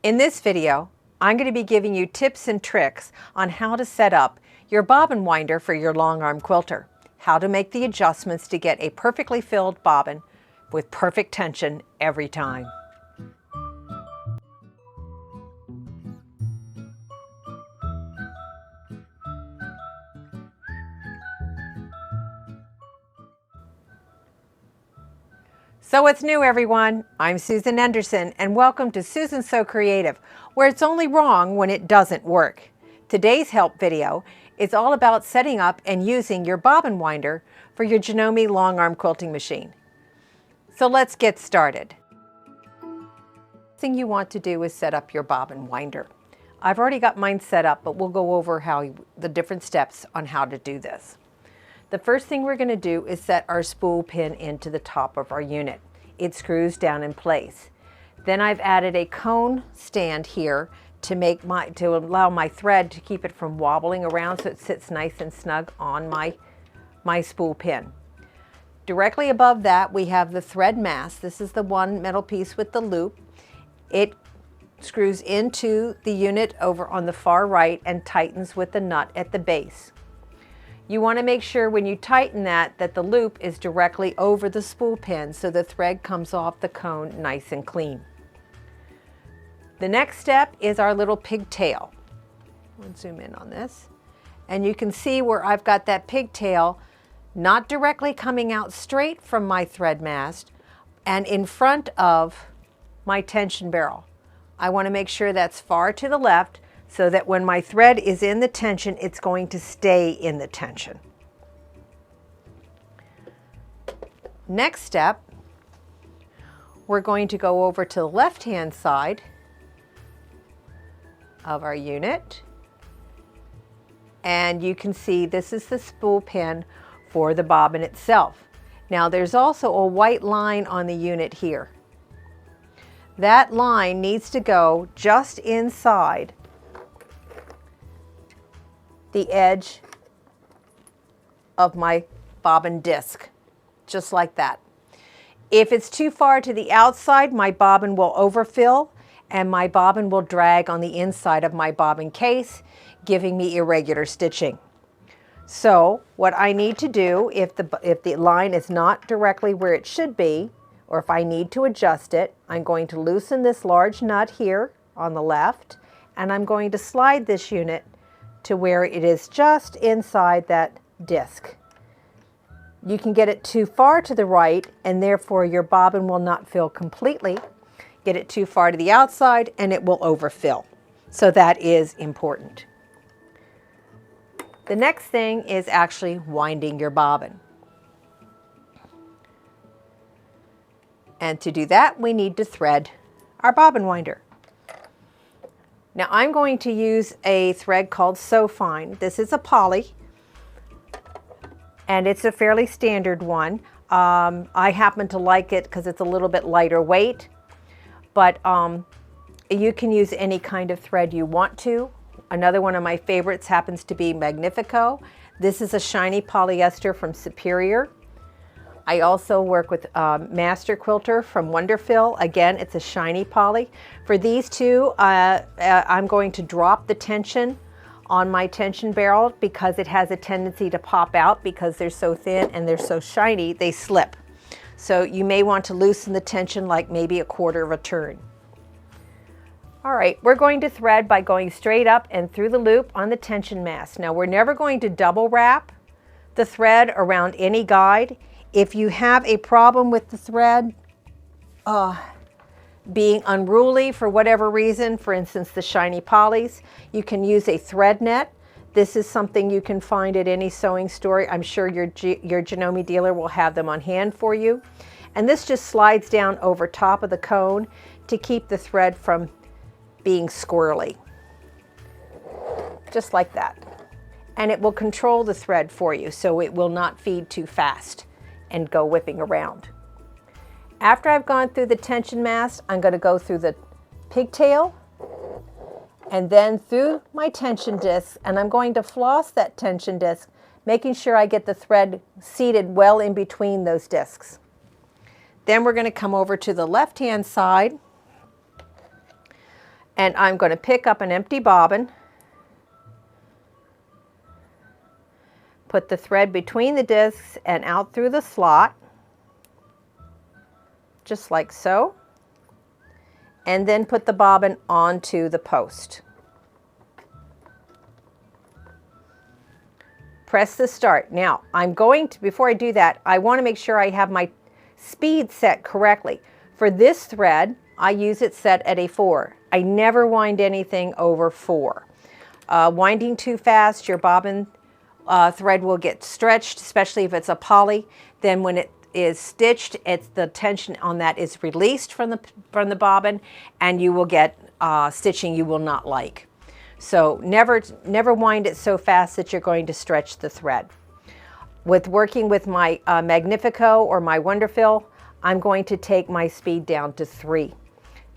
In this video, I'm going to be giving you tips and tricks on how to set up your bobbin winder for your long arm quilter, how to make the adjustments to get a perfectly filled bobbin with perfect tension every time. So what's new, everyone? I'm Susan Anderson, and welcome to Susan So Creative, where it's only wrong when it doesn't work. Today's help video is all about setting up and using your bobbin winder for your Janome long arm quilting machine. So let's get started. The thing you want to do is set up your bobbin winder. I've already got mine set up, but we'll go over the different steps on how to do this. The first thing we're going to do is set our spool pin into the top of our unit. It screws down in place. Then I've added a cone stand here to allow my thread to keep it from wobbling around so it sits nice and snug on my spool pin. Directly above that we have the thread mast. This is the one metal piece with the loop. It screws into the unit over on the far right and tightens with the nut at the base. You want to make sure when you tighten that the loop is directly over the spool pin so the thread comes off the cone nice and clean. The next step is our little pigtail. Let's zoom in on this. And you can see where I've got that pigtail not directly coming out straight from my thread mast and in front of my tension barrel. I want to make sure that's far to the left so that when my thread is in the tension, it's going to stay in the tension. Next step, we're going to go over to the left-hand side of our unit. And you can see this is the spool pin for the bobbin itself. Now there's also a white line on the unit here. That line needs to go just inside the edge of my bobbin disc, just like that. If it's too far to the outside, my bobbin will overfill and my bobbin will drag on the inside of my bobbin case, giving me irregular stitching. So what I need to do, if the line is not directly where it should be, or if I need to adjust it, I'm going to loosen this large nut here on the left, and I'm going to slide this unit to where it is just inside that disc. You can get it too far to the right and therefore your bobbin will not fill completely. Get it too far to the outside and it will overfill. So that is important. The next thing is actually winding your bobbin. And to do that, we need to thread our bobbin winder. Now I'm going to use a thread called So Fine. This is a poly, and it's a fairly standard one. I happen to like it because it's a little bit lighter weight, but you can use any kind of thread you want to. Another one of my favorites happens to be Magnifico. This is a shiny polyester from Superior. I also work with Master Quilter from Wonderfill. Again, it's a shiny poly. For these two, I'm going to drop the tension on my tension barrel because it has a tendency to pop out because they're so thin and they're so shiny, they slip. So you may want to loosen the tension like maybe a quarter of a turn. All right, we're going to thread by going straight up and through the loop on the tension mast. Now we're never going to double wrap the thread around any guide. If you have a problem with the thread being unruly for whatever reason, for instance the shiny polys, you can use a thread net. This is something you can find at any sewing store. I'm sure your Janome dealer will have them on hand for you. And this just slides down over top of the cone to keep the thread from being squirrely. Just like that. And it will control the thread for you so it will not feed too fast and go whipping around. After I've gone through the tension mast, I'm going to go through the pigtail and then through my tension disc, and I'm going to floss that tension disc, making sure I get the thread seated well in between those discs. Then we're going to come over to the left-hand side And I'm going to pick up an empty bobbin, put the thread between the discs and out through the slot, just like so, and then put the bobbin onto the post. Press the start. Now, I'm going to, before I do that, I want to make sure I have my speed set correctly. For this thread, I use it set at a 4. I never wind anything over 4. Winding too fast, your bobbin thread will get stretched, especially if it's a poly. Then when it is stitched, the tension on that is released from the bobbin, and you will get stitching you will not like. So never wind it so fast that you're going to stretch the thread. With working with my Magnifico or my Wonderfill, I'm going to take my speed down to 3.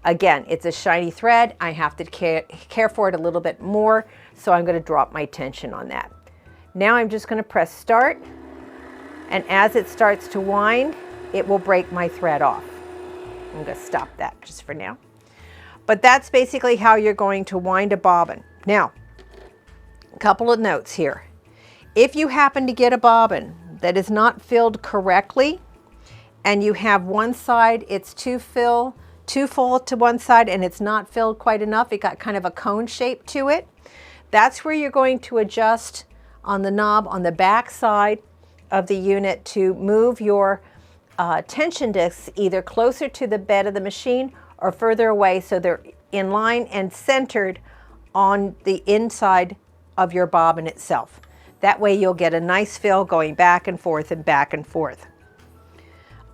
Again, it's a shiny thread. I have to care for it a little bit more, so I'm going to drop my tension on that. Now I'm just going to press start, and as it starts to wind, it will break my thread off. I'm going to stop that just for now. But that's basically how you're going to wind a bobbin. Now, a couple of notes here. If you happen to get a bobbin that is not filled correctly, and you have one side, it's too full to one side and it's not filled quite enough, it got kind of a cone shape to it, that's where you're going to adjust on the knob on the back side of the unit to move your tension discs either closer to the bed of the machine or further away so they're in line and centered on the inside of your bobbin itself. That way you'll get a nice fill going back and forth and back and forth.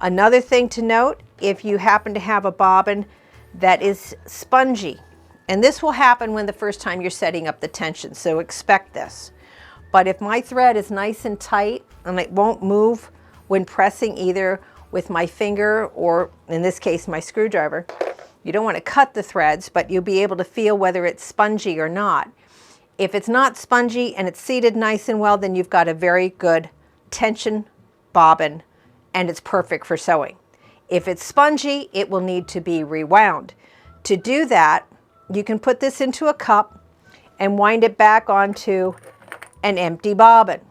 Another thing to note, if you happen to have a bobbin that is spongy, and this will happen when the first time you're setting up the tension, so expect this. But if my thread is nice and tight and it won't move when pressing either with my finger or in this case my screwdriver, you don't want to cut the threads, but you'll be able to feel whether it's spongy or not. If it's not spongy and it's seated nice and well, then you've got a very good tension bobbin and it's perfect for sewing. If it's spongy, it will need to be rewound. To do that, you can put this into a cup and wind it back onto an empty bobbin.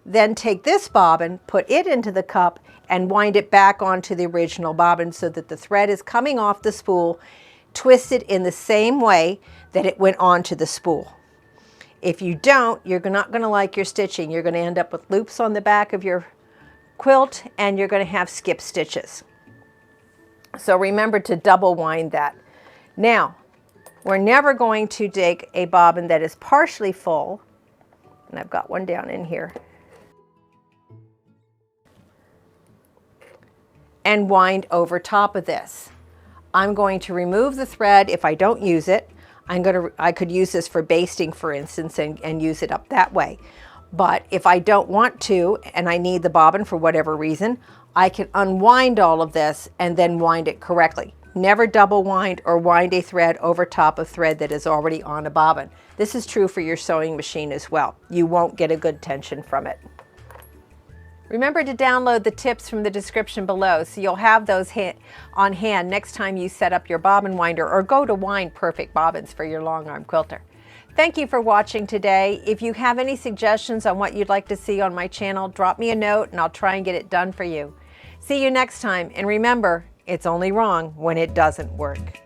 Then take this bobbin, put it into the cup, and wind it back onto the original bobbin so that the thread is coming off the spool, twisted in the same way that it went onto the spool. If you don't, you're not going to like your stitching. You're going to end up with loops on the back of your quilt and you're going to have skip stitches. So remember to double wind that. Now, we're never going to take a bobbin that is partially full, and I've got one down in here, and wind over top of this. I'm going to remove the thread if I don't use it. I could use this for basting, for instance, and use it up that way. But if I don't want to, and I need the bobbin for whatever reason, I can unwind all of this and then wind it correctly. Never double wind or wind a thread over top of thread that is already on a bobbin. This is true for your sewing machine as well. You won't get a good tension from it. Remember to download the tips from the description below so you'll have those on hand next time you set up your bobbin winder or go to wind perfect bobbins for your long arm quilter. Thank you for watching today. If you have any suggestions on what you'd like to see on my channel, drop me a note and I'll try and get it done for you. See you next time, and remember, it's only wrong when it doesn't work.